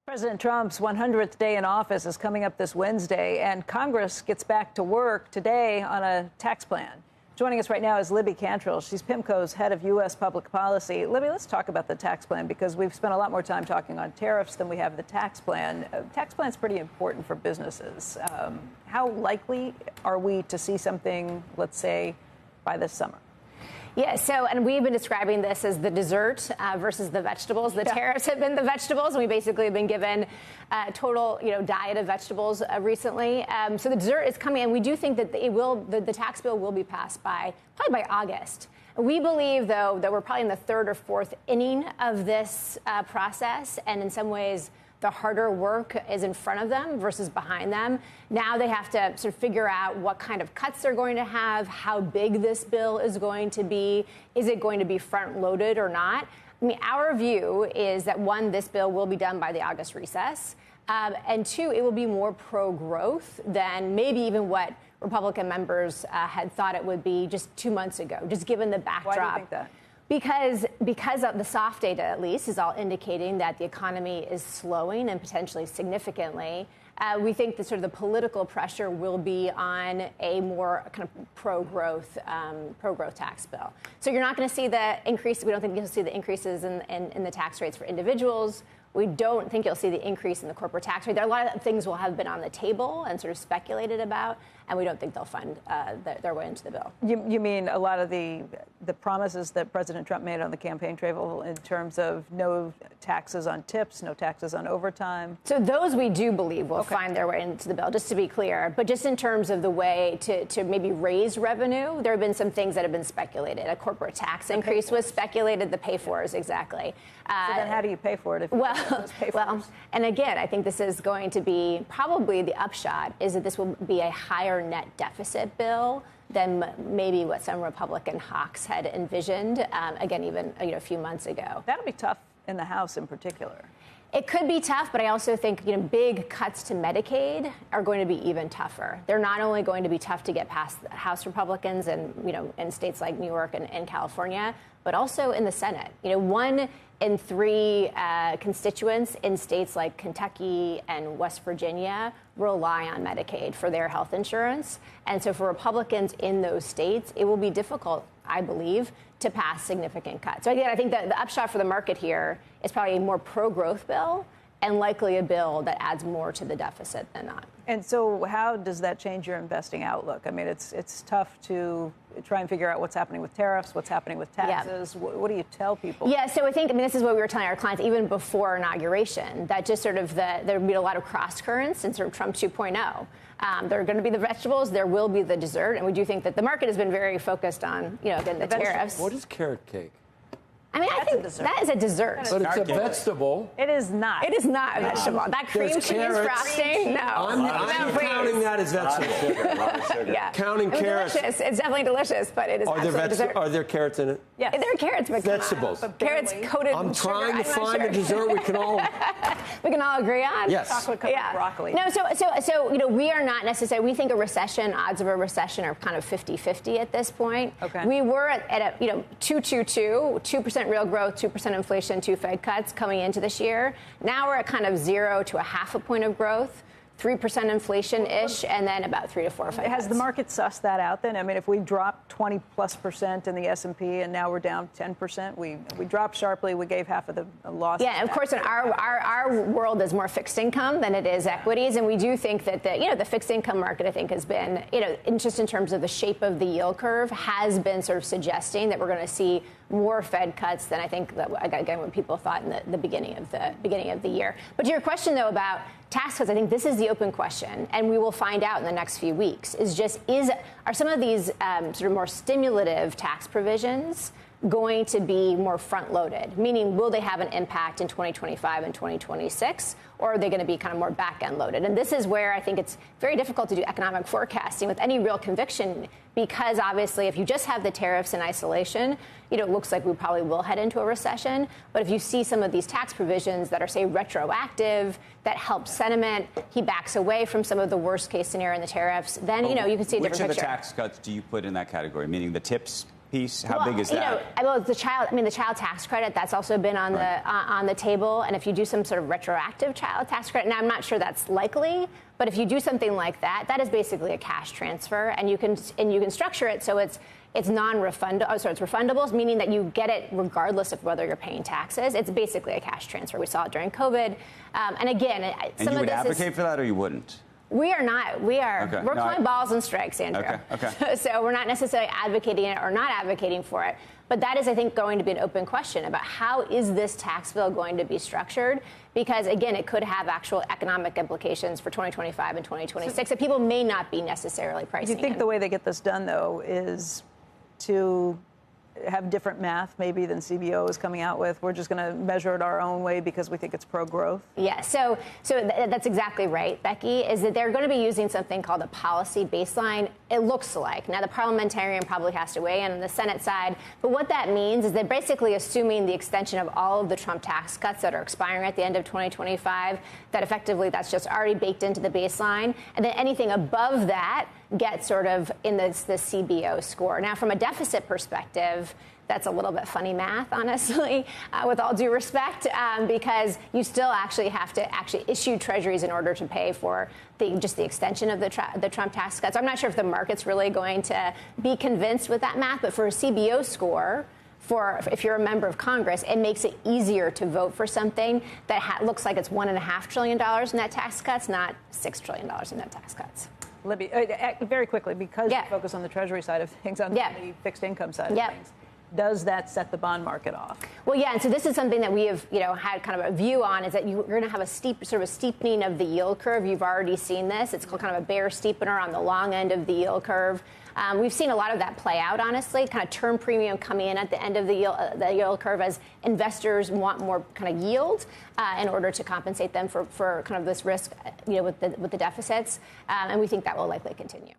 President Trump's 100th day in office is coming up this Wednesday, and Congress gets back to work today on a tax plan. Joining us right now is Libby Cantrill. She's PIMCO's head of U.S. public policy. Libby, let's talk about the tax plan, because we've spent a lot more time talking on tariffs than we have the tax plan. Tax plan is pretty important for businesses. How likely are we to see something, let's say, by this summer? Yeah, and we've been describing this as the dessert versus the vegetables. The tariffs have been the vegetables, and we basically have been given a total, diet of vegetables recently. So the dessert is coming, and we do think that the tax bill will be passed probably by August. We believe, though, that we're probably in the third or fourth inning of this process, and in some ways, the harder work is in front of them versus behind them. Now they have to sort of figure out what kind of cuts they're going to have, how big this bill is going to be. Is it going to be front-loaded or not? I mean, our view is that, one, this bill will be done by the August recess, and two, it will be more pro-growth than maybe even what Republican members had thought it would be just 2 months ago, just given the backdrop. Why do you think that? Because of the soft data, at least, is all indicating that the economy is slowing and potentially significantly. We think that sort of the political pressure will be on a more kind of pro-growth tax bill. So you're not going to see the increase. We don't think you'll see the increases in the tax rates for individuals. We don't think you'll see the increase in the corporate tax rate. There are a lot of things will have been on the table and sort of speculated about, and we don't think they'll find their way into the bill. You mean a lot of the promises that President Trump made on the campaign trail in terms of no taxes on tips, no taxes on overtime? So those we do believe will find their way into the bill, just to be clear. But just in terms of the way to maybe raise revenue, there have been some things that have been speculated. A corporate tax increase was speculated, the pay-fors, exactly. So then how do you pay for it? Well, and again, I think this is going to be probably the upshot is that this will be a higher net deficit bill than maybe what some Republican hawks had envisioned, again, even a few months ago. That'll be tough in the House in particular. It could be tough, but I also think big cuts to Medicaid are going to be even tougher. They're not only going to be tough to get past House Republicans and in states like New York and California, but also in the Senate. 1 in 3 constituents in states like Kentucky and West Virginia rely on Medicaid for their health insurance. And so for Republicans in those states, it will be difficult, I believe, to pass significant cuts. So again, I think that the upshot for the market here is probably a more pro-growth bill and likely a bill that adds more to the deficit than not. And so how does that change your investing outlook? I mean, it's tough to try and figure out what's happening with tariffs, what's happening with taxes. Yeah. What do you tell people? Yeah, so I think, this is what we were telling our clients even before inauguration, that just sort of there would be a lot of cross currents in sort of Trump 2.0. There are going to be the vegetables, there will be the dessert, and we do think that the market has been very focused on, again, the tariffs. What is carrot cake? I think that is a dessert. But it's a vegetable. It is not. It is not a vegetable. That cream cheese frosting, no. I'm counting that as vegetable. Yeah. Counting carrots. Delicious. It's definitely delicious, but it is absolutely dessert. Are there carrots in it? Yes. There are carrots, but vegetables. But carrots coated I'm in sugar. trying to find a dessert we can all agree on. Yes. Chocolate covered broccoli. No, so we are not necessarily. We think odds of a recession are kind of 50-50 at this point. Okay. We were at 2% real growth, 2% inflation, 2 Fed cuts coming into this year. Now we're at kind of 0 to 0.5 point of growth, 3% inflation-ish, and then about 3 to 4 Fed cuts. Has the market sussed that out then? I mean, if we dropped 20+% in the S&P and now we're down 10%, we dropped sharply, we gave half of the loss. Yeah, of course, our world is more fixed income than it is equities, and we do think that the fixed income market, I think, has been, just in terms of the shape of the yield curve, has been sort of suggesting that we're going to see more Fed cuts than I think that, again, what people thought in the beginning of the year. But to your question, though, about tax cuts, I think this is the open question, and we will find out in the next few weeks, are some of these sort of more stimulative tax provisions going to be more front-loaded? Meaning, will they have an impact in 2025 and 2026, or are they going to be kind of more back-end loaded? And this is where I think it's very difficult to do economic forecasting with any real conviction, because obviously if you just have the tariffs in isolation, it looks like we probably will head into a recession. But if you see some of these tax provisions that are, say, retroactive, that help sentiment, he backs away from some of the worst-case scenario in the tariffs, then, you can see a different picture. Which of the tax cuts do you put in that category, meaning the tips piece? How big is that? Well, the child tax credit, that's also been on the table. And if you do some sort of retroactive child tax credit, now I'm not sure that's likely, but if you do something like that, that is basically a cash transfer, and you can structure it so it's non-refundable. Oh, sorry, it's refundable, meaning that you get it regardless of whether you're paying taxes. It's basically a cash transfer. We saw it during COVID, and again, and you would advocate for that, or you wouldn't? We are not. We're calling balls and strikes, Andrew. Okay. So we're not necessarily advocating it or not advocating for it. But that is, I think, going to be an open question about how is this tax bill going to be structured? Because, again, it could have actual economic implications for 2025 and 2026 that people may not be necessarily pricing in. Do you think the way they get this done, though, is to have different math maybe than CBO is coming out with? We're just going to measure it our own way because we think it's pro-growth? Yeah, so that's exactly right, Becky, is that they're going to be using something called a policy baseline. It looks like. Now, the parliamentarian probably has to weigh in on the Senate side, but what that means is they're basically assuming the extension of all of the Trump tax cuts that are expiring at the end of 2025, that effectively that's just already baked into the baseline, and then anything above that gets sort of in the CBO score. Now, from a deficit perspective, that's a little bit funny math, honestly, with all due respect, because you still actually have to issue treasuries in order to pay for just the extension of the Trump tax cuts. I'm not sure if the market's really going to be convinced with that math, but for a CBO score, if you're a member of Congress, it makes it easier to vote for something that looks like it's $1.5 trillion in net tax cuts, not $6 trillion in net tax cuts. Libby, very quickly, because you focus on the Treasury side of things, on the fixed income side of things, does that set the bond market off? Well, yeah, and so this is something that we have, had kind of a view on, is that you're going to have a steepening of the yield curve. You've already seen this. It's called kind of a bear steepener on the long end of the yield curve. We've seen a lot of that play out, honestly, kind of term premium coming in at the end of the yield curve as investors want more kind of yield in order to compensate them for kind of this risk, with the deficits. And we think that will likely continue.